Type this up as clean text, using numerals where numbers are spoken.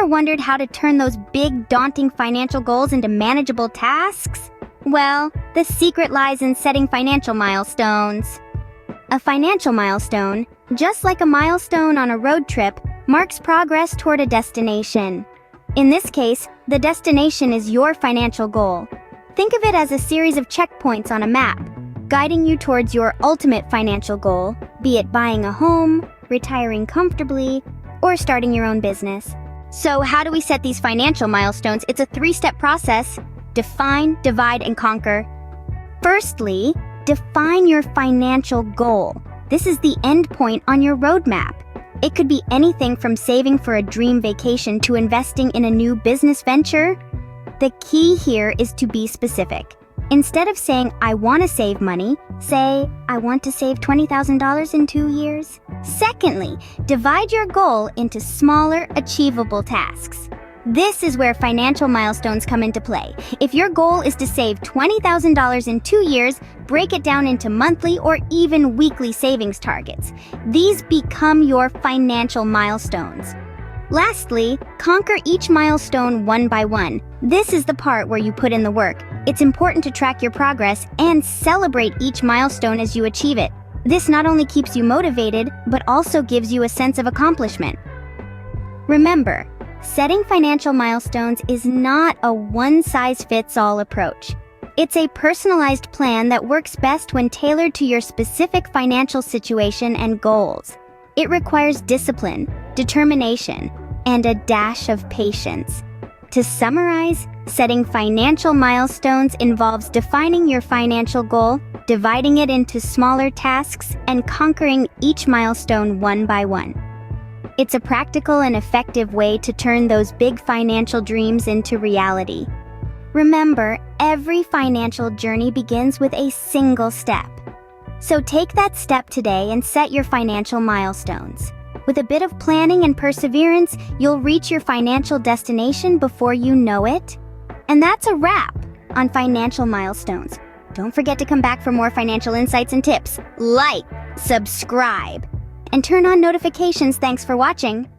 Ever wondered how to turn those big, daunting financial goals into manageable tasks? Well, the secret lies in setting financial milestones. A financial milestone, just like a milestone on a road trip, marks progress toward a destination. In this case, the destination is your financial goal. Think of it as a series of checkpoints on a map, guiding you towards your ultimate financial goal, be it buying a home, retiring comfortably, or starting your own business. So how do we set these financial milestones? It's a 3-step process. Define, divide, and conquer. Firstly, define your financial goal. This is the end point on your roadmap. It could be anything from saving for a dream vacation to investing in a new business venture. The key here is to be specific. Instead of saying, I want to save money, say, I want to save $20,000 in 2 years. Secondly, divide your goal into smaller, achievable tasks. This is where financial milestones come into play. If your goal is to save $20,000 in 2 years, break it down into monthly or even weekly savings targets. These become your financial milestones. Lastly, conquer each milestone one by one. This is the part where you put in the work. It's important to track your progress and celebrate each milestone as you achieve it. This not only keeps you motivated, but also gives you a sense of accomplishment. Remember, setting financial milestones is not a one-size-fits-all approach. It's a personalized plan that works best when tailored to your specific financial situation and goals. It requires discipline, determination, and a dash of patience. To summarize, setting financial milestones involves defining your financial goal, dividing it into smaller tasks, and conquering each milestone one by one. It's a practical and effective way to turn those big financial dreams into reality. Remember, every financial journey begins with a single step. So take that step today and set your financial milestones. With a bit of planning and perseverance, you'll reach your financial destination before you know it. And that's a wrap on financial milestones. Don't forget to come back for more financial insights and tips. Like, subscribe, and turn on notifications. Thanks for watching.